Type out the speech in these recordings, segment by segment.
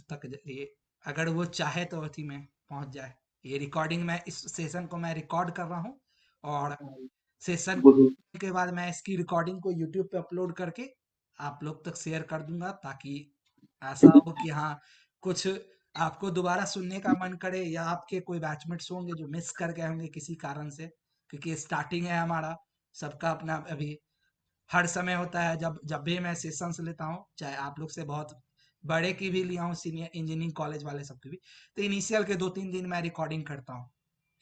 तक ये अगर वो चाहे तो अथी में पहुंच जाए। ये रिकॉर्डिंग मैं इस सेशन को मैं रिकॉर्ड कर रहा हूँ और सेशन के बाद मैं इसकी रिकॉर्डिंग को यूट्यूब पे अपलोड करके आप लोग तक शेयर कर दूंगा, ताकि ऐसा हो कि हाँ, कुछ आपको दोबारा सुनने का मन करे, या आपके कोई बैचमेट्स होंगे जो मिस कर गए होंगे किसी कारण से, क्योंकि स्टार्टिंग है हमारा, सबका अपना अभी हर समय होता है। जब जब भी मैं सेशंस लेता हूँ, चाहे आप लोग से बहुत बड़े की भी लिया हूँ, सीनियर इंजीनियरिंग कॉलेज वाले सबकी भी, तो इनिशियल के 2-3 दिन मैं रिकॉर्डिंग करता हूँ,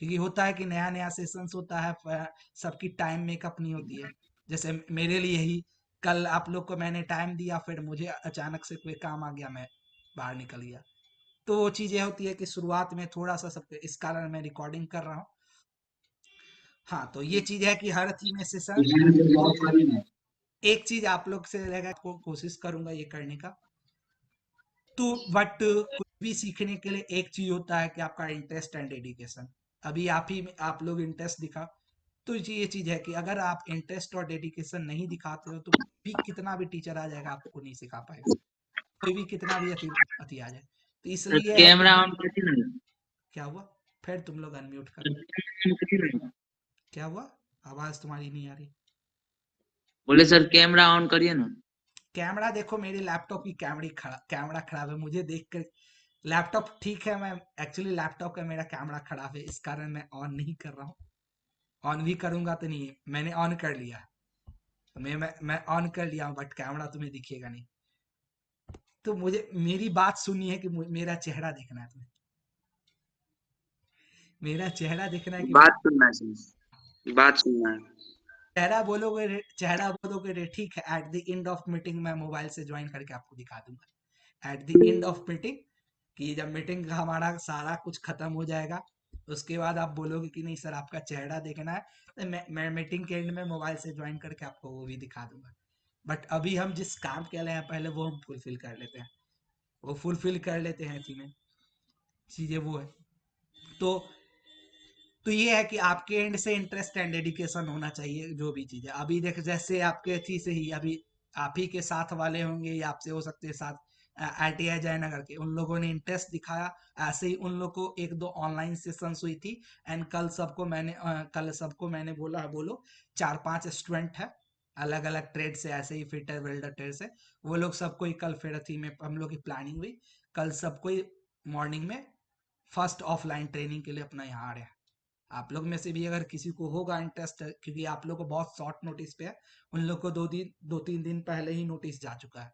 क्योंकि होता है कि नया नया सेशंस होता है, सबकी टाइम मेकअप नहीं होती है। जैसे मेरे लिए ही कल आप लोग को मैंने टाइम दिया, फिर मुझे अचानक से कोई काम आ गया, मैं बाहर निकल गया। तो वो चीजें होती है कि शुरुआत में थोड़ा सा सब, इस कारण मैं रिकॉर्डिंग कर रहा हूँ। हाँ, तो ये चीज है कि हर थी में सेशन, एक चीज आप लोग से रहेगा, कोशिश करूंगा ये करने का। तो बट कुछ भी सीखने के लिए एक चीज होता है कि आपका इंटरेस्ट एंड डेडिकेशन। अभी आप ही में आप लोग इंटरेस्ट दिखा, तो ये चीज है कि अगर आप इंटरेस्ट और डेडिकेशन नहीं दिखाते हो, तो भी कितना भी टीचर आ जाएगा आपको नहीं सिखा पाएगा, कोई भी कितना भी अति अति आ जाए। तो सर इसलिए है कि कैमरा ऑन करके ना। क्या हुआ? फिर तुम लोग अनम्यूट कर, क्या हुआ? आवाज तुम्हारी नहीं आ रही। बोले सर कैमरा ऑन करिए ना। कैमरा देखो, मेरे लैपटॉप की कैमरा खराब है, मुझे देख कर लैपटॉप ठीक है, मैं एक्चुअली लैपटॉप का मेरा कैमरा खराब है, इस कारण मैं ऑन नहीं कर रहा हूँ। ऑन भी करूंगा तो नहीं, मैंने ऑन कर लिया, मैं ऑन कर लिया हूँ, बट कैमरा तुम्हें दिखेगा नहीं। तो मुझे मेरी बात सुननी है कि मेरा चेहरा देखना है तुम्हें, मेरा चेहरा देखना है कि बात सुनना है सर, बात सुनना है। चेहरा बोलोगे रे, ठीक है, at the end of meeting मैं मोबाइल से ज्वाइन करके आपको दिखा दूंगा। At the end of meeting, कि जब मीटिंग का हमारा सारा कुछ खत्म हो जाएगा, उसके बाद आप बोलोगे कि नहीं सर आपका चेहरा देखना है, तो मैं मीटिंग के एंड में मोबाइल से ज्वाइन करके आपको वो भी दिखा दूंगा। बट अभी हम जिस काम के लिए हैं, पहले वो हम फुलफिल कर लेते हैं, वो फुलफिल कर लेते हैं चीजें, चीजें वो है। तो ये है कि आपके एंड से इंटरेस्ट एंड डेडिकेशन होना चाहिए, जो भी चीज है। अभी देख, जैसे आपके अच्छी से ही अभी आप ही के साथ वाले होंगे, या आपसे हो सकते हैं साथ ITI जयनगर के, उन लोगों ने इंटरेस्ट दिखाया, ऐसे ही उन लोग को 1-2 ऑनलाइन सेशंस हुई थी। एंड कल सबको मैंने बोला, बोलो 4-5 स्टूडेंट है अलग अलग ट्रेड से, ऐसे ही फिटर वेल्डर ट्रेड से, वो लोग सबको ही कल फिर थी में हम लोग की प्लानिंग हुई, कल सबको ही मॉर्निंग में फर्स्ट ऑफलाइन ट्रेनिंग के लिए अपना यहाँ आ रहे हैं। आप लोग में से भी अगर किसी को होगा इंटरेस्ट, क्योंकि आप लोग को बहुत शॉर्ट नोटिस पे है, उन लोग को 2-3 दिन पहले ही नोटिस जा चुका है।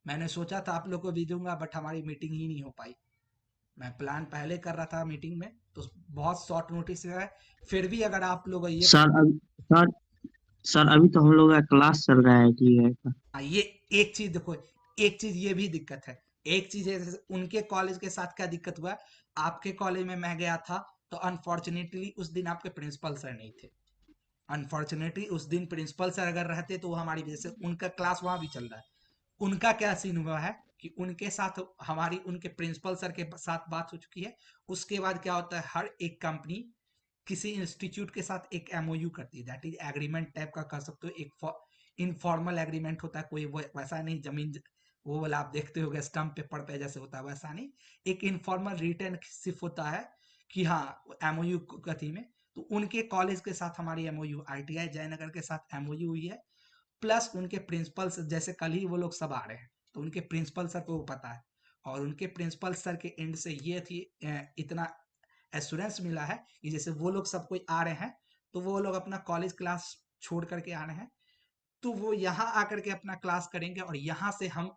मैंने सोचा था आप लोग को भी दूंगा, बट हमारी मीटिंग ही नहीं हो पाई। मैं प्लान पहले कर रहा था मीटिंग में, तो बहुत शॉर्ट नोटिस है। फिर भी अगर आप लोग ये सर अब सर सर अभी तो हम लोग का क्लास चल रहा है ठीक है। ये एक चीज देखो, एक चीज ये भी दिक्कत है। एक चीज है, जैसे उनके कॉलेज के साथ क्या दिक्कत हुआ है, आपके कॉलेज में मैं गया था, तो अनफॉर्चुनेटली उस दिन आपके प्रिंसिपल सर नहीं थे। अनफॉर्चुनेटली उस दिन प्रिंसिपल सर अगर रहते, तो वो हमारी वजह से, उनका क्लास वहां भी चल रहा है। उनका क्या सीन हुआ है कि उनके साथ हमारी, उनके प्रिंसिपल सर के साथ बात हो चुकी है। उसके बाद क्या होता है, हर एक कंपनी किसी इंस्टीट्यूट के साथ एक MOU करती है, दैट इज एग्रीमेंट टाइप का कह सकते हो, एक इनफॉर्मल एग्रीमेंट होता है, कोई वैसा नहीं जमीन वो वाला आप देखते हो स्टम्प पेपर पे जैसे होता है, वैसा नहीं। एक इनफॉर्मल रिटर्न सिर्फ होता है कि हाँ, MOU कथी में। तो उनके कॉलेज के साथ हमारी MOU, ITI जयनगर के साथ MOU हुई है। प्लस उनके प्रिंसिपल, जैसे कल ही वो लोग सब आ रहे हैं, तो उनके प्रिंसिपल सर को वो पता है, और उनके प्रिंसिपल सर के एंड से ये थी इतना एश्योरेंस मिला है कि जैसे वो लोग सब कोई आ रहे हैं, तो वो लोग अपना कॉलेज क्लास छोड़ करके आ रहे हैं, तो वो यहाँ आकर के अपना क्लास करेंगे, और यहाँ से हम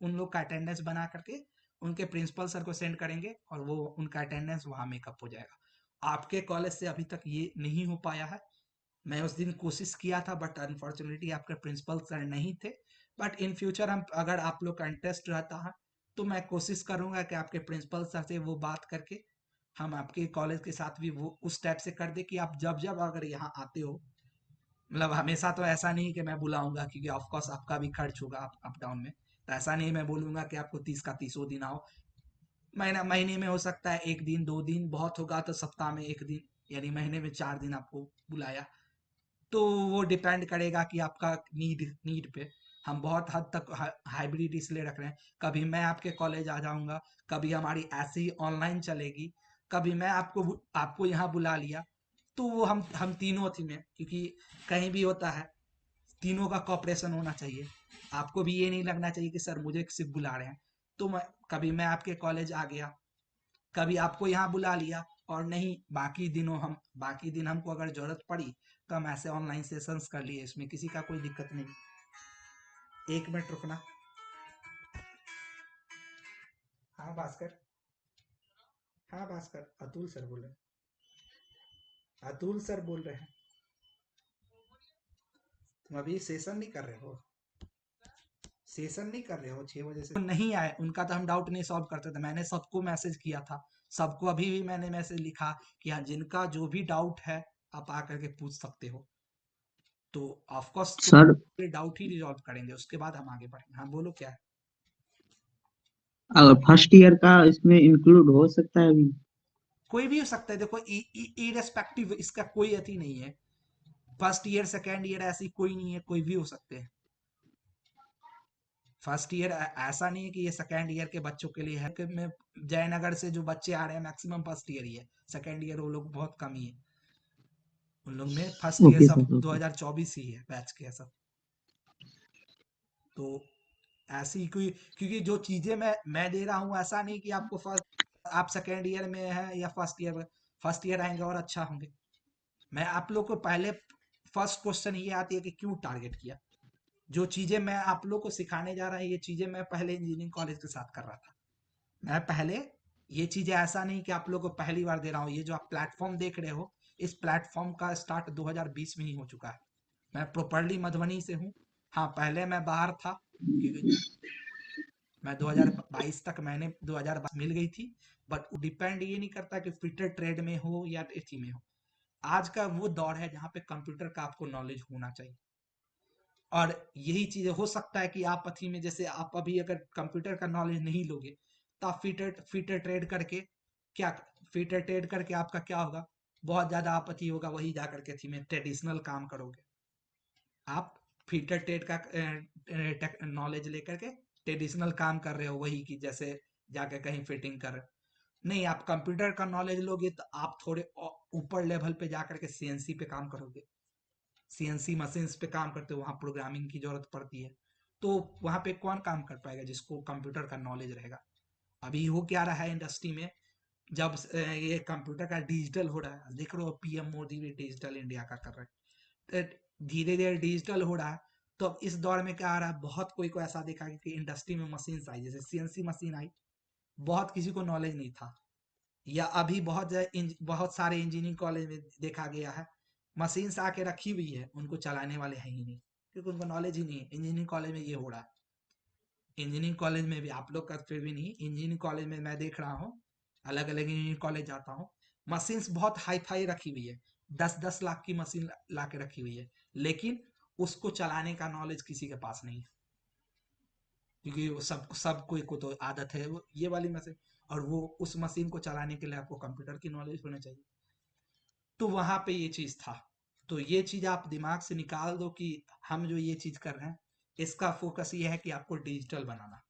उन लोग का अटेंडेंस बना करके उनके प्रिंसिपल सर को सेंड करेंगे, और वो उनका अटेंडेंस वहां मेकअप हो जाएगा। आपके कॉलेज से अभी तक ये नहीं हो पाया है। मैं उस दिन कोशिश किया था, बट अनफॉर्चुनेटली आपके प्रिंसिपल सर नहीं थे। बट इन फ्यूचर हम, अगर आप लोग का इंटरेस्ट रहता है, तो मैं कोशिश करूंगा कि आपके प्रिंसिपल सर से वो बात करके हम आपके कॉलेज के साथ भी वो उस टाइप से कर दे कि आप जब जब अगर यहाँ आते हो, मतलब हमेशा तो ऐसा नहीं कि मैं बुलाऊंगा, क्योंकि ऑफ कोर्स आपका भी खर्च होगा अप डाउन में, तो ऐसा नहीं मैं बोलूंगा कि आपको 30 का 30 दिन आओ। महीने में हो सकता है 1 दिन 2 दिन, बहुत होगा तो सप्ताह में 1 दिन, यानी महीने में 4 दिन आपको बुलाया। तो वो डिपेंड करेगा कि आपका नीड नीड पे। हम बहुत हद तक हाइब्रिड इसलिए रख रहे हैं, कभी मैं आपके कॉलेज आ जाऊंगा, कभी हमारी ऐसे ही ऑनलाइन चलेगी, कभी मैं आपको यहाँ बुला लिया, तो वो हम तीनों थी में, क्योंकि कहीं भी होता है तीनों का कॉपरेशन होना चाहिए। आपको भी ये नहीं लगना चाहिए कि सर मुझे सिर्फ बुला रहे हैं। तो कभी मैं आपके कॉलेज आ गया, कभी आपको यहाँ बुला लिया, और नहीं बाकी दिन हमको अगर जरूरत पड़ी तो हम ऐसे ऑनलाइन सेशंस कर लिए, इसमें किसी का कोई दिक्कत नहीं। 1 मिनट रुकना। हाँ भास्कर। हाँ भास्कर, अतुल सर बोल रहे हैं, अतुल सर बोल रहे हैं। तुम अभी सेशन नहीं कर रहे हो? सेशन नहीं कर रहे हो 6 बजे से? नहीं आए, उनका तो हम डाउट नहीं सॉल्व करते थे, मैंने सबको मैसेज किया था, सबको अभी भी मैंने मैसेज लिखा कि हाँ जिनका जो भी डाउट है आप आकर के पूछ सकते हो। तो ऑफ कोर्स सर तो डाउट ही रिजॉल्व करेंगे, उसके बाद हम आगे बढ़ेंगे। हाँ बोलो क्या है? अगर फर्स्ट ईयर का इसमें इंक्लूड हो सकता है अभी? कोई भी हो सकता है, देखो इरेस्पेक्टिव इसका कोई अति नहीं है। फर्स्ट ईयर सेकेंड ईयर ऐसी कोई नहीं है, कोई भी हो सकते हैं। फर्स्ट ईयर ऐसा नहीं है कि ये सेकेंड ईयर के बच्चों के लिए है, कि मैं जयनगर से जो बच्चे आ रहे हैं मैक्सिमम फर्स्ट ईयर ही है, सेकेंड ईयर वो लोग बहुत कम ही है। उन लोग में फर्स्ट ईयर ओके सब सर, ओके। 2024 ही है बैच के सब। तो ऐसी कोई, क्योंकि जो चीजें मैं दे रहा हूँ ऐसा नहीं कि आपको फर्स्ट आप सेकेंड ईयर में है या फर्स्ट ईयर आएंगे और अच्छा होंगे। मैं आप लोग को पहले फर्स्ट क्वेश्चन ये आती है कि क्यों टारगेट किया। जो चीजें मैं आप लोग को सिखाने जा रहा है, ये चीजें मैं पहले इंजीनियरिंग कॉलेज के साथ कर रहा था। मैं पहले ये चीजें ऐसा नहीं कि आप लोग को पहली बार दे रहा हूँ, ये जो आप प्लेटफॉर्म देख रहे हो, इस प्लेटफॉर्म का स्टार्ट 2020 में ही हो चुका है। मैं प्रॉपरली मधुबनी से हूँ। हाँ पहले मैं बाहर था, क्योंकि मैं 2022 तक मैंने 2022 मिल गई थी। बट डिपेंड ये नहीं करता कि फिटर ट्रेड में हो या इसी में हो। आज का वो दौर है जहाँ पे कंप्यूटर का आपको नॉलेज होना चाहिए। और यही चीजें हो सकता है कि आप अथी में, जैसे आप अभी अगर कंप्यूटर का नॉलेज नहीं लोगे तो आप फिटर फिटर ट्रेड करके क्या फिटर ट्रेड करके आपका क्या होगा? बहुत ज्यादा आपत्ति होगा, वही जाकर के थी में ट्रेडिशनल काम करोगे। आप फिटर ट्रेड का नॉलेज लेकर के ट्रेडिशनल काम कर रहे हो, वही की जैसे जाके कहीं फिटिंग कर रहे हो। नहीं, आप कंप्यूटर का नॉलेज लोगे तो आप थोड़े ऊपर लेवल पे जाकर के सीएनसी पे काम करोगे। सीएनसी मशीन्स पे काम करते हो, वहां प्रोग्रामिंग की जरूरत पड़ती है। तो वहां पे कौन काम कर पाएगा जिसको कंप्यूटर का नॉलेज रहेगा? अभी हो क्या रहा है इंडस्ट्री में, जब ये कंप्यूटर का डिजिटल हो रहा है, देख रहे हो पीएम मोदी भी डिजिटल इंडिया का कर रहे हैं, धीरे धीरे डिजिटल हो रहा है। तो अब इस दौर में क्या आ रहा है, बहुत कोई को ऐसा देखा कि इंडस्ट्री में मशीन आई, जैसे सीएनसी मशीन आई, बहुत किसी को नॉलेज नहीं था। या अभी बहुत सारे इंजीनियरिंग कॉलेज में देखा गया है, मशीन आके रखी हुई है, उनको चलाने वाले हैं ही नहीं, क्योंकि उनको नॉलेज ही नहीं है। इंजीनियरिंग कॉलेज में ये हो रहा है। इंजीनियरिंग कॉलेज में भी आप लोग का फिर भी नहीं, इंजीनियरिंग कॉलेज में मैं देख रहा हूँ, अलग अलग इंजीनियरिंग कॉलेज जाता हूँ, मशीन्स बहुत हाई फाई रखी हुई है, 10-10 लाख की मशीन ला के रखी हुई है, लेकिन उसको चलाने का नॉलेज किसी के पास नहीं है। क्योंकि वो सब कोई को तो आदत है वो ये वाली मशीन, और वो उस मशीन को चलाने के लिए आपको कंप्यूटर की नॉलेज होनी चाहिए। तो वहां पे ये चीज था। तो ये चीज आप दिमाग से निकाल दो कि हम जो ये चीज कर रहे हैं, इसका फोकस ये है कि आपको डिजिटल बनाना।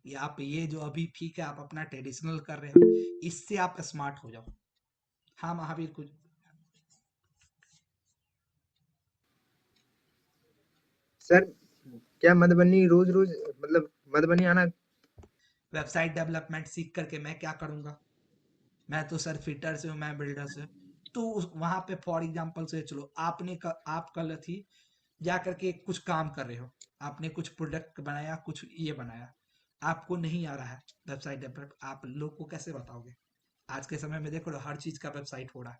या आप ये जो अभी ठीक है आप अपना ट्रेडिशनल कर रहे हो, इससे आप स्मार्ट हो जाओ। हाँ महावीर कुछ? सर क्या मधुबनी रोज रोज मतलब मधुबनी आना? वेबसाइट डेवलपमेंट सीख करके मैं क्या करूंगा? मैं तो सर फिटर से हूँ, मैं बिल्डर से। तो वहां पे फॉर एग्जांपल से चलो, आप कल थी जा करके कुछ काम कर रहे हो, आपने कुछ प्रोडक्ट बनाया, कुछ ये बनाया, आपको नहीं आ रहा है वेबसाइट डेवलप, आप लोग को कैसे बताओगे? आज के समय में देखो हर चीज का वेबसाइट हो रहा है।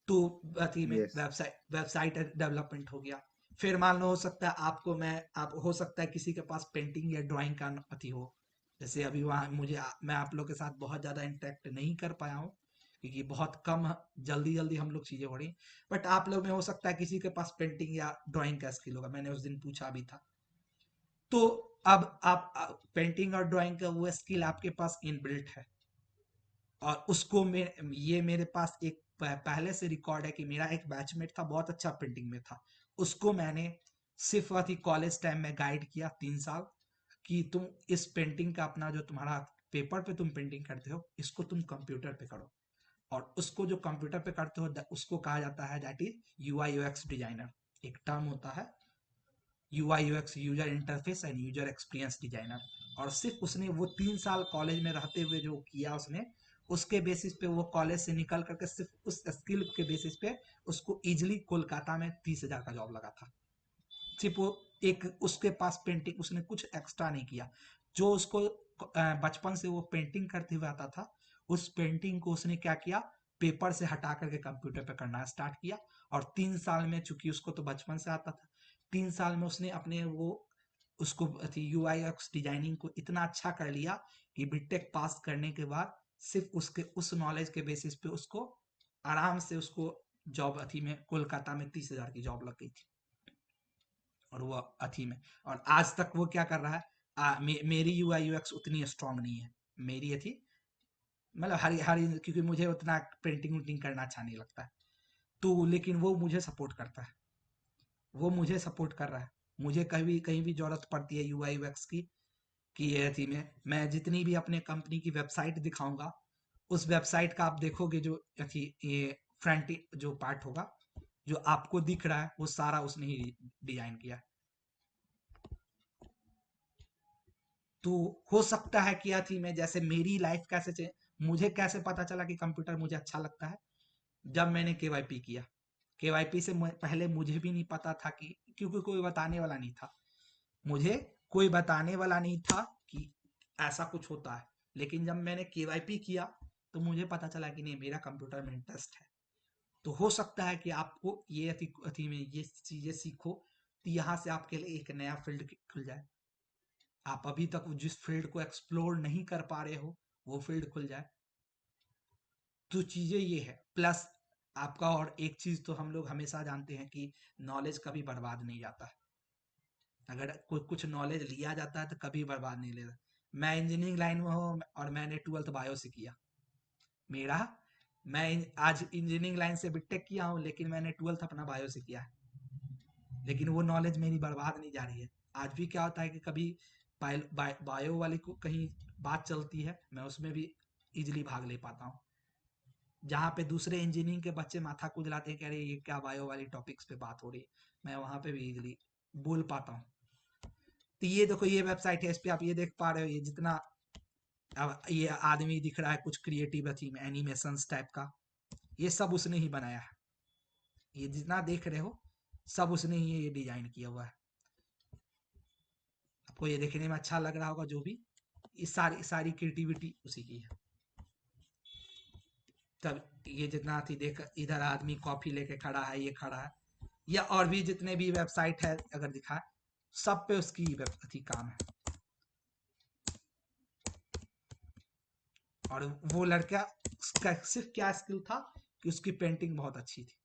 तो अथी में यस। वेबसाइट डेवलपमेंट हो गया। फिर मान लो हो सकता है आपको मैं आप हो सकता है किसी के पास पेंटिंग या ड्राइंग का अथी हो। जैसे अभी वहाँ मैं आप लोग के साथ बहुत ज्यादा इंटरेक्ट नहीं कर पाया हूँ, क्योंकि बहुत कम जल्दी जल्दी हम लोग चीजें हो रही। बट आप लोग में हो सकता है किसी के पास पेंटिंग या ड्राइंग का स्किल होगा, मैंने उस दिन पूछा भी था। तो अब आप पेंटिंग और ड्राइंग का वो स्किल आपके पास इनबिल्ट है, और उसको ये मेरे पास पहले से रिकॉर्ड है कि मेरा एक बैचमेट था, बहुत अच्छा पेंटिंग में था, उसको मैंने सिर्फ अथी कॉलेज टाइम में गाइड किया 3 साल कि तुम इस पेंटिंग का अपना जो तुम्हारा पेपर पे तुम पेंटिंग करते हो इसको तुम कंप्यूटर पे करो, और उसको जो कंप्यूटर पे करते हो उसको कहा जाता है that is UI UX designer. एक टर्म होता है UI UX, user interface and user experience designer. और सिर्फ उसने वो 3 साल कॉलेज में रहते हुए जो किया उसने, उसके बेसिस पे वो कॉलेज से निकल करके सिर्फ उस स्किल के बेसिस पे उसको इजिली कोलकाता में 30,000 का जॉब लगा था। सिर्फ वो एक उसके पास पेंटिंग, उसने कुछ एक्स्ट्रा नहीं किया। जो उसको बचपन से वो पेंटिंग करते हुए आता था, उस पेंटिंग को उसने क्या किया, पेपर से हटा करके कंप्यूटर पे करना स्टार्ट किया। और 3 साल में, चूंकि उसको तो बचपन से आता था, 3 साल में उसने अपने वो उसको यूआई एक्स डिजाइनिंग को इतना अच्छा कर लिया कि बीटेक पास करने के बाद सिर्फ उसके उस नॉलेज के बेसिस पे उसको आराम से उसको जॉब अथी में कोलकाता में 30,000 की जॉब लग गई थी। और वो अथी में, और आज तक वो क्या कर रहा है, मेरी यूआई यूएक्स उतनी स्ट्रांग नहीं है। मेरी अथी मतलब हरी हरी, क्योंकि मुझे उतना पेंटिंग वेंटिंग करना अच्छा नहीं लगता है। तो लेकिन वो मुझे सपोर्ट करता है, वो मुझे सपोर्ट कर रहा है। मुझे कहीं कहीं भी जरूरत पड़ती है यूआई यूएक्स की, कि ये अथी में मैं जितनी भी अपने कंपनी की वेबसाइट दिखाऊंगा, उस वेबसाइट का आप देखोगे जो अथी ये फ्रंट जो पार्ट होगा जो आपको दिख रहा है, वो सारा उसने ही डिजाइन किया है। तो हो सकता है कि अथी में जैसे मेरी लाइफ कैसे मुझे कैसे पता चला कि कंप्यूटर मुझे अच्छा लगता है, जब मैंने केवाईपी किया। केवाईपी से पहले मुझे भी नहीं पता था कि, क्योंकि कोई बताने वाला नहीं था मुझे, कोई बताने वाला नहीं था कि ऐसा कुछ होता है। लेकिन जब मैंने केवाईपी किया तो मुझे पता चला कि नहीं, मेरा कंप्यूटर में इंटरेस्ट है। तो हो सकता है कि आपको ये अथी अथी में ये चीजें सीखो, तो यहाँ से आपके लिए एक नया फील्ड खुल जाए। आप अभी तक जिस फील्ड को एक्सप्लोर नहीं कर पा रहे हो, वो फील्ड खुल जाए। तो चीजें ये है। प्लस आपका और एक चीज तो हम लोग हमेशा जानते हैं कि नॉलेज कभी बर्बाद नहीं जाता है। अगर कोई कुछ नॉलेज लिया जाता है तो कभी बर्बाद नहीं लेता। मैं इंजीनियरिंग लाइन में हूँ और मैंने 12th बायो से किया। मेरा मैं आज इंजीनियरिंग लाइन से बीटेक किया हूँ, लेकिन मैंने 12th अपना बायो से किया है। लेकिन वो नॉलेज मेरी बर्बाद नहीं जा रही है। आज भी क्या होता है कि कभी बायो वाले को कहीं बात चलती है, मैं उसमें भी इजिली भाग ले पाता हूँ। जहाँ पे दूसरे इंजीनियरिंग के बच्चे माथा कुचलाते हैं, कह रहे ये क्या बायो वाली टॉपिक्स पे बात हो रही है, मैं वहां पे भी इजिली बोल पाता हूँ। तो ये देखो, ये वेबसाइट है, इस पे आप ये देख पा रहे हो, ये जितना अब ये आदमी दिख रहा है कुछ क्रिएटिव थीम एनिमेशंस टाइप का, ये सब उसने ही बनाया है। ये जितना देख रहे हो सब उसने ही ये डिजाइन किया हुआ है। आपको ये देखने में अच्छा लग रहा होगा जो भी, ये सारी सारी क्रिएटिविटी उसी की है। तब ये जितना थी देख, इधर आदमी कॉफी लेके खड़ा है, ये खड़ा है, या और भी जितने भी वेबसाइट है अगर दिखा, सब पे उसकी थी काम है। और वो लड़का, उसका सिर्फ क्या स्किल था कि उसकी पेंटिंग बहुत अच्छी थी।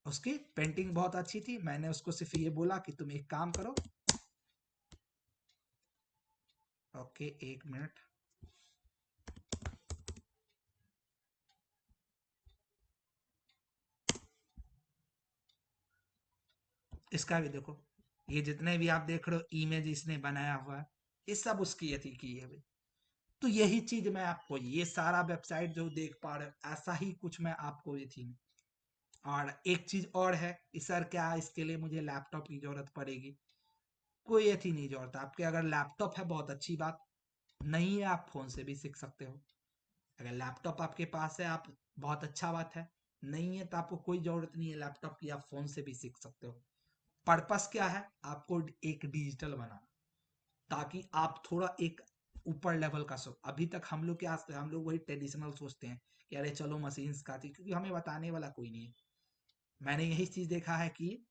उसकी पेंटिंग बहुत अच्छी थी। मैंने उसको सिर्फ ये बोला कि तुम एक काम करो। Okay, 1 minute. इसका भी देखो, ये जितने भी आप देख रहे हो इमेज इसने बनाया हुआ है, ये सब उसकी अथी की है भाई। तो यही चीज मैं आपको, ये सारा वेबसाइट जो देख पा रहे हो, ऐसा ही कुछ मैं आपको ये थी। और एक चीज और है कि सर क्या इसके लिए मुझे लैपटॉप की जरूरत पड़ेगी? कोई अथी नहीं जरूरत। आपके अगर लैपटॉप है बहुत अच्छी बात, नहीं है आप फोन से भी सीख सकते हो। अगर लैपटॉप आपके पास है, आप बहुत अच्छा बात है। नहीं है तो आपको कोई जरूरत नहीं है लैपटॉप की, आप फोन से भी सीख सकते हो। पर्पस क्या है? आपको एक डिजिटल बनाना, ताकि आप थोड़ा एक ऊपर लेवल का सोच। अभी तक हम लोग क्या, हम लोग वही ट्रेडिशनल सोचते हैं कि अरे चलो मशीन सिखाती, क्योंकि हमें बताने वाला कोई नहीं है। मैंने यही चीज देखा है कि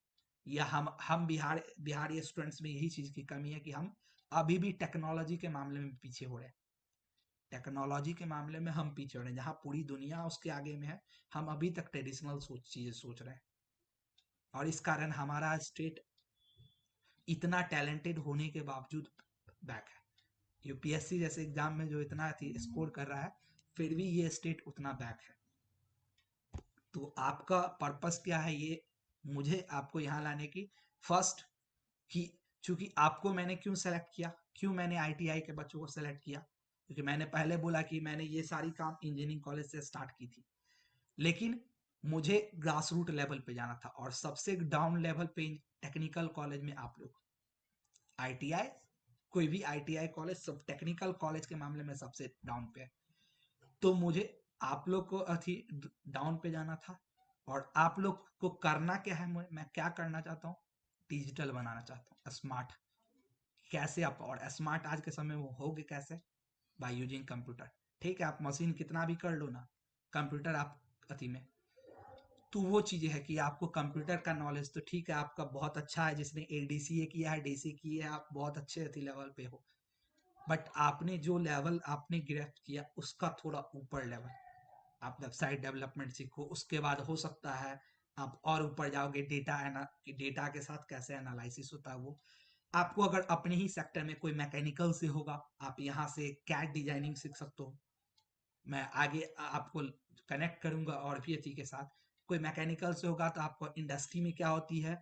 या हम बिहारी स्टूडेंट्स में यही चीज की कमी है कि हम अभी भी टेक्नोलॉजी के मामले में पीछे हो रहे हैं। टेक्नोलॉजी के मामले में हम पीछे हो रहे हैं, जहाँ पूरी दुनिया उसके आगे में है, हम अभी तक ट्रेडिशनल चीजें सोच रहे हैं। और इस कारण हमारा स्टेट इतना टैलेंटेड होने के बावजूद बैक है। यूपीएससी जैसे एग्जाम में जो इतना स्कोर कर रहा है, फिर भी ये स्टेट उतना बैक है। तो आपका पर्पस क्या है, ये मुझे आपको यहाँ लाने की फर्स्ट कि चूंकि आपको मैंने क्यों सेलेक्ट किया, क्यों मैंने आईटीआई के बच्चों को सेलेक्ट किया, क्योंकि मैंने पहले बोला कि मैंने ये सारी काम इंजीनियरिंग कॉलेज से स्टार्ट की थी, लेकिन मुझे ग्रास रूट लेवल पे जाना था और सबसे डाउन लेवल पे टेक्निकल कॉलेज में आप लोग आईटीआई, कोई भी आईटीआई कॉलेज सब टेक्निकल कॉलेज के मामले में सबसे डाउन पे है। तो मुझे आप लोग को अथी डाउन पे जाना था और आप लोग को करना क्या है, मैं क्या करना चाहता हूँ, डिजिटल बनाना चाहता हूँ, स्मार्ट। कैसे आप, और स्मार्ट आज के समय में होगे कैसे, बाय यूजिंग कंप्यूटर। ठीक है, आप मशीन कितना भी कर लो ना, कंप्यूटर आप अथी में, तो वो चीजें है कि आपको कंप्यूटर का नॉलेज तो ठीक है आपका बहुत अच्छा है, जिसने एडीसीए किया है, डीसी किया है, आप बहुत अच्छे अथी लेवल पे हो, बट आपने जो लेवल आपने ग्रैस्प किया उसका थोड़ा ऊपर लेवल, आप वेबसाइट डेवलपमेंट सीखो, उसके बाद हो सकता है आप और ऊपर जाओगे, डेटा के साथ कैसे एनालिसिस होता है वो आपको, अगर अपने ही सेक्टर में कोई मैकेनिकल से होगा, आप यहाँ से कैड डिजाइनिंग सीख सकते हो। मैं आगे आपको कनेक्ट करूंगा और भी अच्छी के साथ। कोई मैकेनिकल से होगा तो आपको इंडस्ट्री में क्या होती है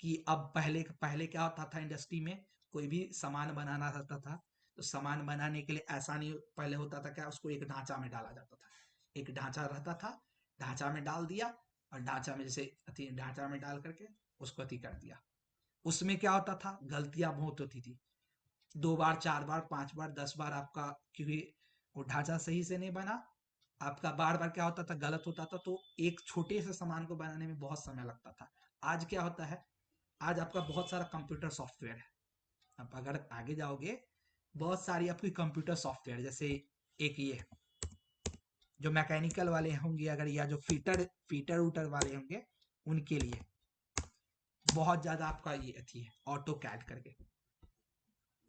कि अब पहले पहले क्या होता था इंडस्ट्री में, कोई भी सामान बनाना रहता था तो सामान बनाने के लिए ऐसा नहीं पहले होता था क्या, उसको एक ढांचा में डाला जाता था, एक ढांचा रहता था, ढांचा में डाल दिया और ढांचा में जैसे ढांचा में डाल करके उसको अति कर दिया। उसमें क्या होता था, गलतियां बहुत होती थी, 2 बार 4 बार 5 बार 10 बार आपका, क्योंकि वो ढांचा सही से नहीं बना, आपका बार बार क्या होता था, गलत होता था, तो एक छोटे से सामान को बनाने में बहुत समय लगता था। आज क्या होता है, आज आपका बहुत सारा कंप्यूटर सॉफ्टवेयर है, आप अगर आगे जाओगे बहुत सारी आपकी कंप्यूटर सॉफ्टवेयर, जैसे एक ये जो मैकेनिकल वाले होंगे अगर, या जो फीटर फीटर उटर वाले होंगे, उनके लिए बहुत ज्यादा आपका ये अथी है ऑटो कैड करके,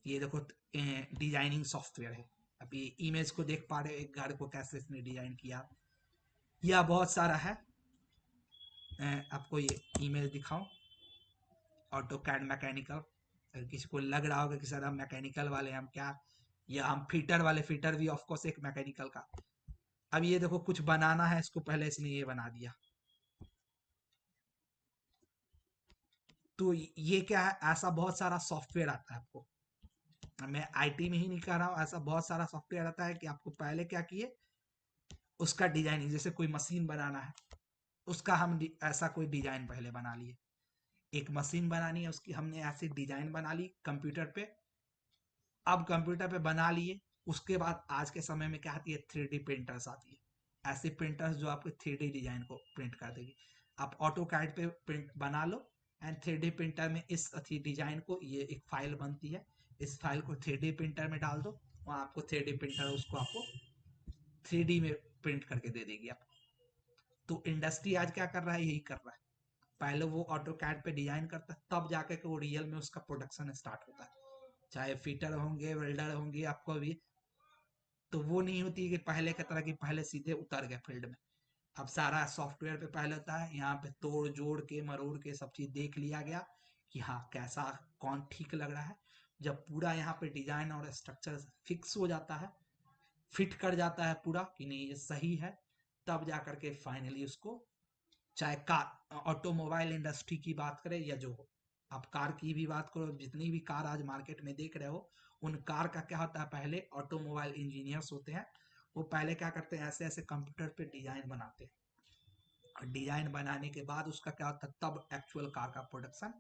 ये देखो डिजाइनिंग सॉफ्टवेयर है। अब ये इमेज को देख पा रहे हो, एक घर को कैसे इसने डिजाइन किया, या बहुत सारा है। आपको ये इमेज दिखाऊं, ऑटो कैड मैकेनिकल, अगर किसी को लग रहा होगा कि सर हम मैकेनिकल वाले हम क्या, या हम फीटर वाले, फीटर भी ऑफकोर्स एक मैकेनिकल का। अब ये देखो कुछ बनाना है, इसको पहले इसने ये बना दिया, तो ये क्या है, ऐसा बहुत सारा सॉफ्टवेयर आता है आपको, मैं आईटी में ही नहीं कह रहा हूँ, ऐसा बहुत सारा सॉफ्टवेयर आता है कि आपको पहले क्या किए, उसका डिजाइनिंग, जैसे कोई मशीन बनाना है उसका हम ऐसा कोई डिजाइन पहले बना लिए, एक मशीन बनानी है उसकी हमने ऐसी डिजाइन बना ली कंप्यूटर पे, अब कंप्यूटर पे बना लिए, उसके बाद आज के समय में क्या आती है, 3D प्रिंटर्स आती है, ऐसे प्रिंटर्स जो आपके 3D डिजाइन को प्रिंट कर देगी। आप ऑटो कैड पे प्रिंट बना लो एंड 3D प्रिंटर में इस अथी डिजाइन को, ये एक फाइल बनती है, इस फाइल को 3D प्रिंटर में डाल दो, वहाँ आपको 3D प्रिंटर उसको आपको 3D में प्रिंट करके दे देगी आपको। तो इंडस्ट्री आज क्या कर रहा है, यही कर रहा है, पहले वो ऑटो कैड पे डिजाइन करता है, तब जाकर के वो रियल में उसका प्रोडक्शन स्टार्ट होता है, चाहे फिटर होंगे वेल्डर होंगे आपको भी, तो वो नहीं होती कि पहले की तरह की पहले सीधे उतर गए फील्ड में। अब सारा सॉफ्टवेयर पे पहले होता है, यहाँ पे तोड़ जोड़ के मरोड़ के सब चीज देख लिया गया कि हाँ कैसा कौन ठीक लग रहा है, जब पूरा यहाँ पे डिजाइन और स्ट्रक्चर फिक्स हो जाता है, फिट कर जाता है पूरा कि नहीं ये सही है, तब जा करके फाइनली उसको, चाहे कार ऑटोमोबाइल इंडस्ट्री की बात करें या जो हो, आप कार की भी बात करो, जितनी भी कार आज मार्केट में देख रहे हो, उन कार का क्या होता है, पहले ऑटोमोबाइल इंजीनियर्स होते हैं, वो पहले क्या करते हैं, ऐसे ऐसे कंप्यूटर पे डिजाइन बनाते हैं, और डिजाइन बनाने के बाद उसका क्या होता है, तब एक्चुअल कार का प्रोडक्शन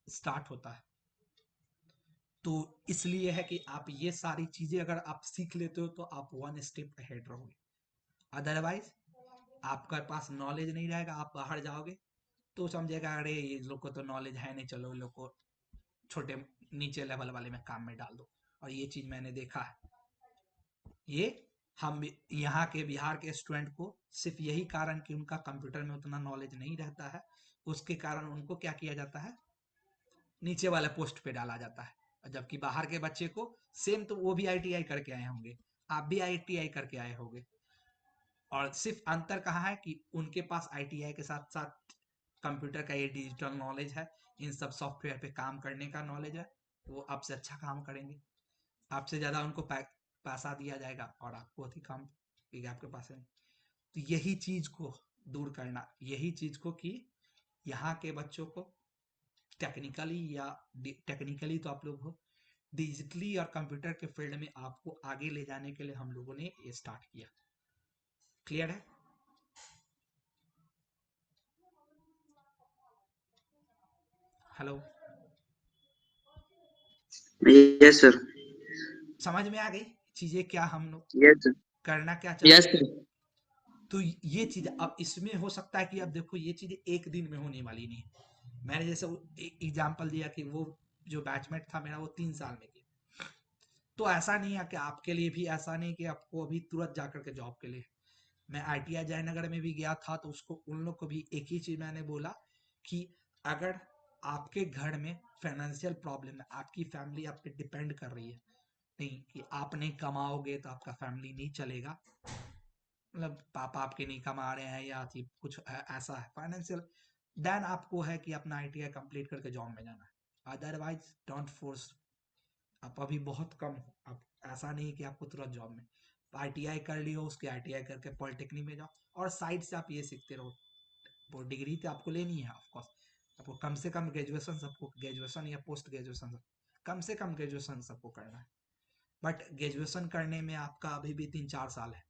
स्टार्ट होता है। तो इसलिए है कि आप ये सारी चीजें अगर आप सीख लेते हो तो आप 1 स्टेप अहेड रहोगे, अदरवाइज आपके पास नॉलेज नहीं रहेगा, आप बाहर जाओगे तो समझेगा अरे ये लोग को तो नॉलेज है नहीं, चलो लोग को छोटे नीचे लेवल वाले में काम में डाल दो। और ये चीज मैंने देखा है, ये हम यहाँ के बिहार के स्टूडेंट को सिर्फ यही कारण कि उनका कंप्यूटर में उतना नॉलेज नहीं रहता है, उसके कारण उनको क्या किया जाता है, नीचे वाले पोस्ट पे डाला जाता है, जबकि बाहर के बच्चे को सेम, तो वो भी आईटीआई करके आए होंगे, आप भी आईटीआई करके आए होंगे, और सिर्फ अंतर कहाँ है कि उनके पास आईटीआई के साथ साथ कंप्यूटर का ये डिजिटल नॉलेज है, इन सब सॉफ्टवेयर पे काम करने का नॉलेज है, वो आपसे अच्छा काम करेंगे, आपसे ज्यादा उनको पैसा दिया जाएगा और आपको अधिक काम क्योंकि आपके पास है। तो यही चीज को दूर करना, यही चीज को कि यहाँ के बच्चों को टेक्निकली या टेक्निकली तो आप लोग हो, डिजिटली और कंप्यूटर के फील्ड में आपको आगे ले जाने के लिए हम लोगों ने ये स्टार्ट किया। क्लियर है? Hello, yes sir. समझ में आ गई चीजें क्या हम लोग यस सर। करना क्या यस चाहते हैं? सर। तो ये चीज अब इसमें हो सकता है कि अब देखो ये चीजें एक दिन में होने वाली नहीं। मैंने जैसे एग्जांपल दिया कि वो जो बैचमेट था मेरा वो 3 साल में किया, तो ऐसा नहीं है कि आपके लिए भी ऐसा नहीं कि आपको अभी तुरंत जाकर के जॉब के लिए। मैं ITI जयनगर में भी गया था तो उसको उन लोग को भी एक ही चीज मैंने बोला कि अगर आपके घर में फाइनेंशियल प्रॉब्लम है, आपकी फैमिली आप पे डिपेंड कर रही है, नहीं कि आप नहीं कमाओगे तो आपका फैमिली नहीं चलेगा, मतलब पापा आपके नहीं कमा रहे हैं या कुछ ऐसा है फाइनेंशियल, देन आपको है कि अपना ITI कंप्लीट करके जॉब में जाना है। Otherwise don't force. आप अभी बहुत कम हो, आप ऐसा नहीं कि आपको तुरंत जॉब में। ITI कर लियो, उसके ITI करके पॉलिटेक्निक में जाओ और साइड से आप ये सीखते रहो। वो डिग्री तो आपको लेनी है ऑफकोर्स, आपको कम से कम ग्रेजुएशन, सबको ग्रेजुएशन या पोस्ट ग्रेजुएशन, कम से कम ग्रेजुएशन सबको करना है। बट ग्रेजुएशन करने में आपका अभी भी 3-4 साल है,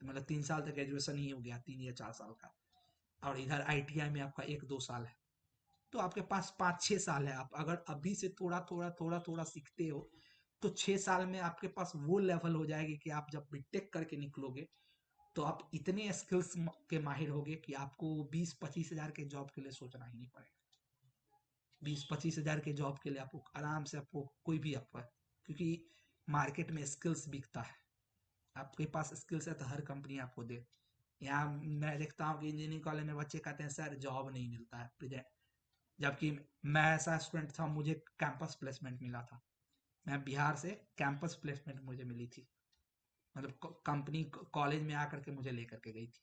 मतलब 3 साल तक ग्रेजुएशन ही हो गया, 3 या 4 साल का। और इधर ITI में आपका 1-2 साल है, तो आपके पास 5-6 साल है। आप अगर अभी से थोड़ा थोड़ा थोड़ा थोड़ा सीखते हो तो 6 साल में आपके पास वो लेवल हो जाएगी कि आप जब बीटेक करके निकलोगे तो आप इतने स्किल्स के माहिर होगे कि आपको 20-25 हजार के जॉब के लिए सोचना ही नहीं पड़ेगा। 20-25 हजार के जॉब के लिए आपको आराम से, आपको कोई भी आपका, क्योंकि मार्केट में स्किल्स बिकता है। आपके पास स्किल्स है तो हर कंपनी आपको दे। यहाँ मैं देखता हूँ कि इंजीनियरिंग कॉलेज में बच्चे कहते हैं सर जॉब नहीं मिलता है प्रेजेंट, जबकि मैं ऐसा स्टूडेंट था, मुझे कैंपस प्लेसमेंट मिला था। मैं बिहार से, कैंपस प्लेसमेंट मुझे मिली थी, मतलब कंपनी कॉलेज में आकर के मुझे लेकर के गई थी।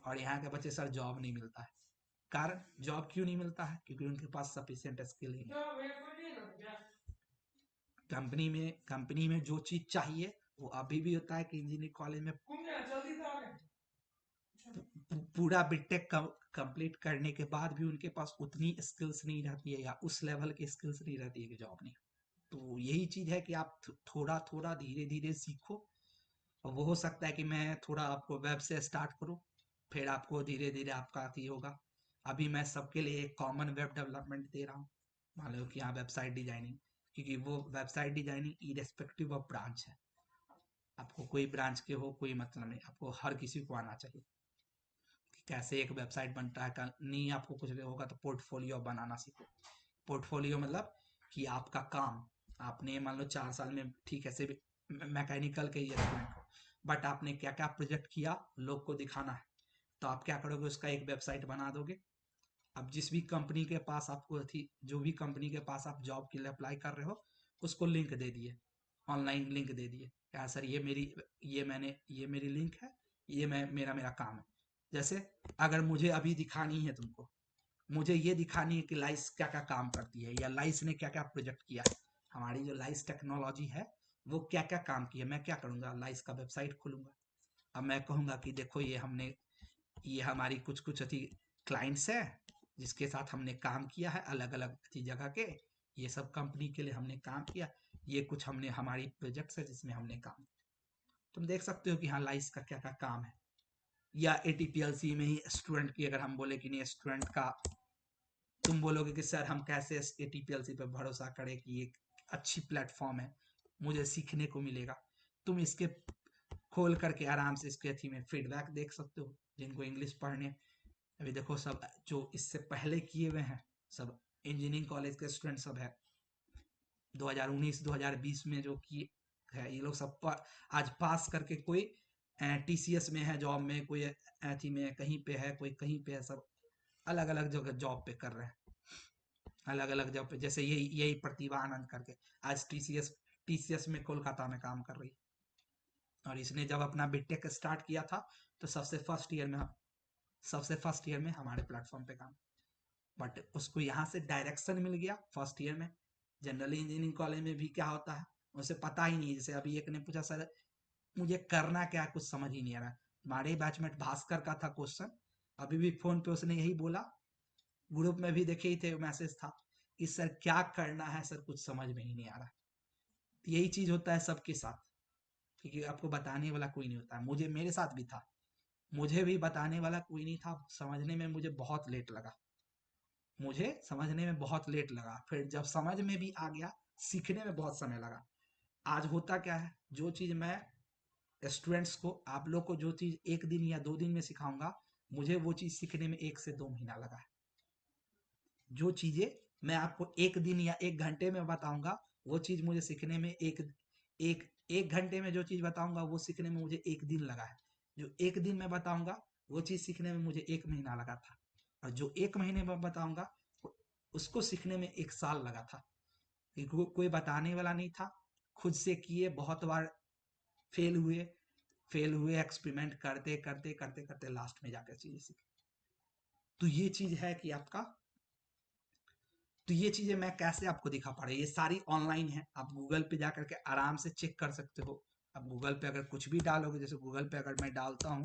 और यहाँ के बच्चे सर जॉब नहीं मिलता है। कारण जॉब क्यों नहीं मिलता है? क्योंकि उनके पास सफिशिएंट स्किल ही नहीं। कंपनी में जो चीज चाहिए वो अभी भी होता है कि इंजीनियरिंग कॉलेज में पूरा बीटेक कंप्लीट करने के बाद भी उनके पास उतनी स्किल्स नहीं रहती है, या उस लेवल की स्किल्स नहीं रहती है कि जॉब नहीं। तो यही चीज है कि आप थोड़ा थोड़ा धीरे धीरे सीखो। और वो हो सकता है कि मैं थोड़ा आपको वेब से स्टार्ट करूँ, फिर आपको धीरे धीरे आपका अथी होगा। अभी मैं सबके लिए एक कॉमन वेब डेवलपमेंट दे रहा हूँ, मान लो कि हाँ वेबसाइट डिजाइनिंग, क्योंकि वो website designing irrespective of branch है। आपको कोई ब्रांच के हो कोई मतलब नहीं, आपको हर किसी को आना चाहिए कि कैसे एक वेबसाइट बनता है। नहीं आपको कुछ नहीं होगा तो पोर्टफोलियो बनाना सीखो। पोर्टफोलियो मतलब कि आपका काम, आपने मान लो 4 साल में, ठीक है सिर्फ मैकेनिकल के ही स्टूडेंट हो, बट आपने क्या क्या प्रोजेक्ट किया लोग को दिखाना है, तो आप क्या करोगे, उसका एक वेबसाइट बना दोगे। अब जिस भी कंपनी के पास आपको थी, जो भी कंपनी के पास आप जॉब के लिए अप्लाई कर रहे हो, उसको लिंक दे दिए, ऑनलाइन लिंक दे दिए, क्या सर ये मेरी लिंक है, ये मैं मेरा मेरा काम है। जैसे अगर मुझे अभी दिखानी है तुमको, मुझे ये दिखानी है कि लाइस क्या क्या काम करती है, या लाइस ने क्या क्या प्रोजेक्ट किया है, हमारी जो लाइस टेक्नोलॉजी है वो क्या क्या काम की है, मैं क्या करूंगा, लाइस का वेबसाइट खोलूंगा। अब मैं कहूंगा कि देखो ये हमारी कुछ कुछ अथी क्लाइंट्स है जिसके साथ हमने काम किया है अलग अलग जगह के, ये सब कंपनी के लिए हमने काम किया, ये कुछ हमने हमारी प्रोजेक्ट्स है जिसमें हमने काम, तुम देख सकते हो कि हाँ लाइस का क्या क्या काम है। या ATPLC में ही स्टूडेंट की अगर हम बोले कि नहीं स्टूडेंट का, तुम बोलोगे कि सर हम कैसे ATPLC पे भरोसा करें कि एक अच्छी प्लेटफॉर्म है, मुझे सीखने को मिलेगा। तुम इसके खोल करके आराम से इसके अथी में फीडबैक देख सकते हो, जिनको इंग्लिश पढ़ने, अभी देखो सब जो इससे पहले किए हुए हैं, सब इंजीनियरिंग कॉलेज के स्टूडेंट सब है, 2019-2020 में जो किए है, ये लोग सब आज पास करके कोई TCS में है जॉब में, कोई अथी में कहीं पे है, कोई कहीं पे है, सब अलग अलग जगह जॉब पे कर रहे हैं, अलग अलग जॉब पे। जैसे यही प्रतिभा आनंद करके आज TCS में कोलकाता में काम कर रही है। और इसने जब अपना बीटेक स्टार्ट किया था तो सबसे फर्स्ट ईयर में हमारे प्लेटफॉर्म पे काम, बट उसको यहाँ से डायरेक्शन मिल गया फर्स्ट ईयर में। जनरली इंजीनियरिंग कॉलेज में भी क्या होता है उसे पता ही नहीं, जैसे अभी एक ने पूछा सर मुझे करना क्या, कुछ समझ ही नहीं आ रहा। हमारे बैचमेट भास्कर का था क्वेश्चन, अभी भी फोन पे उसने यही बोला, ग्रुप में भी देखे ही थे मैसेज था कि सर क्या करना है, सर कुछ समझ में ही नहीं आ रहा। यही चीज होता है सबके साथ, क्योंकि आपको बताने वाला कोई नहीं होता है। मुझे मेरे साथ भी था, मुझे भी बताने वाला कोई नहीं था। समझने में मुझे बहुत लेट लगा, मुझे समझने में बहुत लेट लगा। फिर जब समझ में भी आ गया, सीखने में बहुत समय लगा। आज होता क्या है, जो चीज मैं स्टूडेंट्स को, आप लोग को जो चीज 1 दिन या 2 दिन में सिखाऊंगा, मुझे वो चीज सीखने में 1 से 2 महीना लगा है। जो चीजें मैं आपको 1 दिन या 1 घंटे में बताऊंगा, वो चीज मुझे सीखने में एक घंटे में जो चीज बताऊंगा, वो सीखने में मुझे 1 दिन लगा है। जो 1 दिन में बताऊंगा, वो चीज सीखने में मुझे 1 महीना लगा था। और जो 1 महीने में बताऊंगा, उसको सीखने में 1 साल लगा था। कोई बताने वाला नहीं था। खुद से किए, बहुत बार फेल हुए, एक्सपेरिमेंट करते करते करते करते लास्ट में जाकर चीजें सीखे। तो ये चीज है कि आपका, तो ये चीजें मैं कैसे आपको दिखा पा रहा हूँ, ये सारी ऑनलाइन है। आप गूगल पे जाकर के आराम से चेक कर सकते हो। आप गूगल पे अगर कुछ भी डालोगे, जैसे गूगल पे अगर मैं डालता हूँ,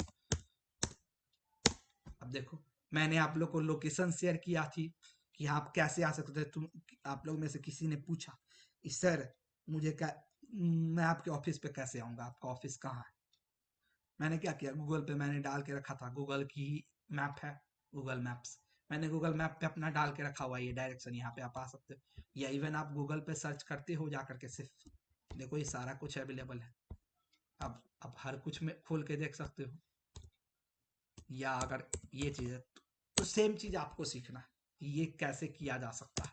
अब देखो, मैंने आप लोग को लोकेशन शेयर किया थी कि आप कैसे आ सकते थे। तुम, आप लोग में से किसी ने पूछा कि सर मुझे क्या, मैं आपके ऑफिस पे कैसे आऊंगा, आपका ऑफिस कहाँ है। मैंने क्या किया, गूगल पे मैंने डाल के रखा था, गूगल की मैप है, गूगल मैप्स। मैंने गूगल मैप पे अपना डाल के रखा हुआ है, ये डायरेक्शन, यहाँ पे आप आ सकते हो। या इवन आप गूगल पे सर्च करते हो जाकर के, सिर्फ देखो ये सारा कुछ अवेलेबल है। अब हर कुछ में खोल के देख सकते हो। या अगर ये चीज है, तो सेम चीज आपको सीखना है कि ये कैसे किया जा सकता है।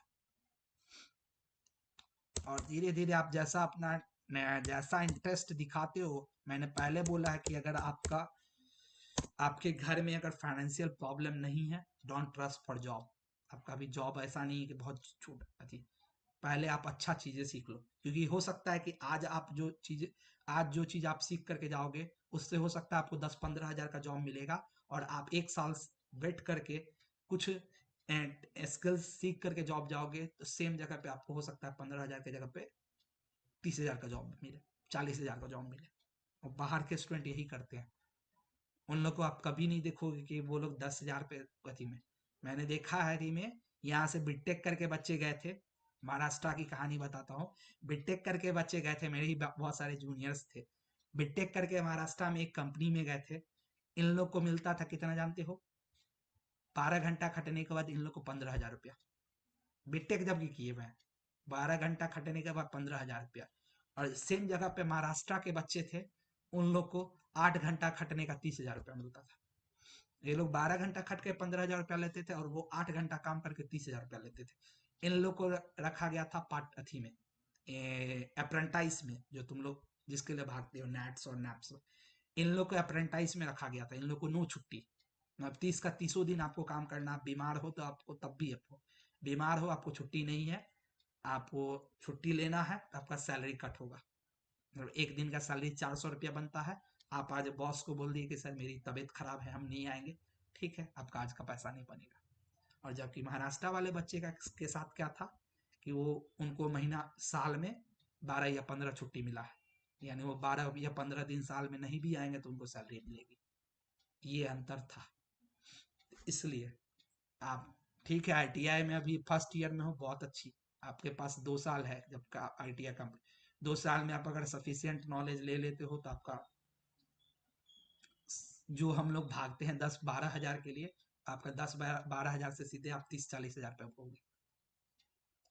और धीरे धीरे आप जैसा अपना जैसा इंटरेस्ट दिखाते हो, मैंने पहले बोला है कि अगर आपके घर में अगर फाइनेंशियल प्रॉब्लम नहीं है, डोंट ट्रस्ट फॉर जॉब। आपका भी जॉब ऐसा नहीं है कि बहुत छोटा थी। पहले आप अच्छा चीजें सीख लो, क्योंकि हो सकता है कि आज जो चीज आप सीख करके जाओगे, उससे हो सकता है आपको 10-15 हजार का जॉब मिलेगा। और आप 1 साल वेट करके कुछ स्किल्स सीख करके जॉब जाओगे, तो सेम जगह पे आपको हो सकता है 15 हजार की जगह पे 30 हजार का जॉब मिले, 40 हजार का जॉब मिले। और बाहर के स्टूडेंट यही करते हैं। उन लोग को आप कभी नहीं देखोगे कि वो लोग 10 हजार पे अथी में। मैंने देखा है री में, यहाँ से बीटेक करके बच्चे गए थे। महाराष्ट्र की कहानी बताता हूँ। बीटेक करके बच्चे गए थे, मेरे ही बहुत सारे जूनियर्स थे। बीटेक करके महाराष्ट्र में एक कंपनी में गए थे। इन लोग को मिलता था कितना जानते हो? 12 घंटा खटने के बाद इन लोग को 15 हजार रुपया। बीटेक जब किए हुए हैं, 12 घंटा खटने के बाद 15 हजार रुपया। और सेम जगह पे महाराष्ट्र के बच्चे थे, उन लोग को 8 घंटा खटने का 30 हजार रुपया मिलता था। ये लोग 12 घंटा खट के 15 हजार रुपया लेते थे, और वो 8 घंटा काम करके 30 हजार रुपया लेते थे। इन लोग को रखा गया था पार्ट अथी में, अप्रेंटाइज में, जो तुम लोग जिसके लिए भागते हो, नैट्स और नैप्स। इन लोग को अप्रेंटाइज में रखा गया था। इन लोग को नो छुट्टी, मतलब 30 का 30 दिन आपको काम करना। आप बीमार हो तो आपको तब भी, आपको बीमार हो, आपको छुट्टी नहीं है, आपको छुट्टी लेना है तो आपका सैलरी कट होगा। मतलब 1 दिन का सैलरी 400 रुपया बनता है। आप आज बॉस को बोल दिए कि सर मेरी तबीयत खराब है, हम नहीं आएंगे, ठीक है, आपका आज का पैसा नहीं बनेगा। और जबकि महाराष्ट्र वाले बच्चे का के साथ क्या था कि वो, उनको महीना, साल में 12 या 15 छुट्टी मिला है। यानी वो 12 या 15 दिन साल में नहीं भी आएंगे तो उनको सैलरी मिलेगी। ये अंतर था। इसलिए आप, ठीक है, आईटीआई में अभी फर्स्ट ईयर में हो, बहुत अच्छी, आपके पास 2 साल है जब का आईटीआई कंप्लीट। 2 साल में आप अगर सफिशियंट नॉलेज ले लेते हो, तो आपका, जो हम लोग भागते हैं 10-12 हजार के लिए, आपका 10-12 हजार से सीधे आप 30-40 हजार पे होगी।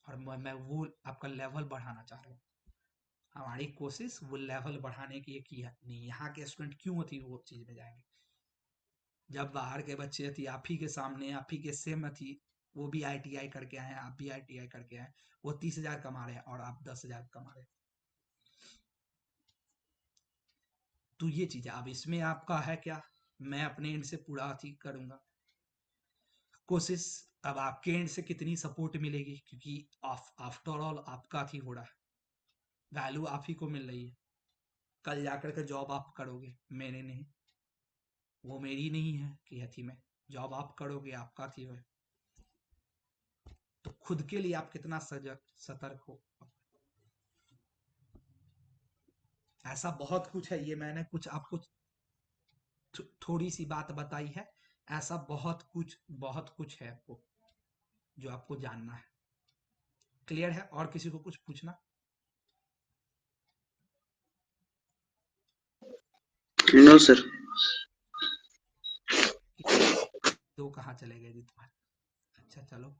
और मैं वो आपका लेवल बढ़ाना चाह रहा हूँ। हमारी कोशिश वो लेवल बढ़ाने की की है। नहीं, यहाँ के स्टूडेंट क्यों थी वो चीज में जाएंगे, जब बाहर के बच्चे थी आप ही के सामने, आप ही के सेम थी, वो भी आईटीआई करके आए हैं, आप भी आईटीआई करके आए हैं। वो 30 हजार कमा रहे हैं और आप 10 हजार कमा रहे हैं। तो ये चीज है। अब इसमें आपका है क्या, मैं अपने एंड से पूरा ठीक करूंगा कोशिश। अब आपके एंड से कितनी सपोर्ट मिलेगी, क्योंकि आफ्टर ऑल आपका ही हो रहा है, वैल्यू आप ही को मिल रही है। कल जाकर के जॉब आप करोगे, मैंने नहीं, वो मेरी नहीं है कि हथी में। जॉब आप करोगे, आपका थी है। तो खुद के लिए आप कितना सजग सतर्क हो। ऐसा बहुत कुछ है, ये मैंने कुछ आपको थोड़ी सी बात बताई है। ऐसा बहुत कुछ है आपको, जो आपको जानना है। क्लियर है? और किसी को कुछ पूछना? No sir. दो कहाँ चले गए जी तुम्हारे? अच्छा चलो।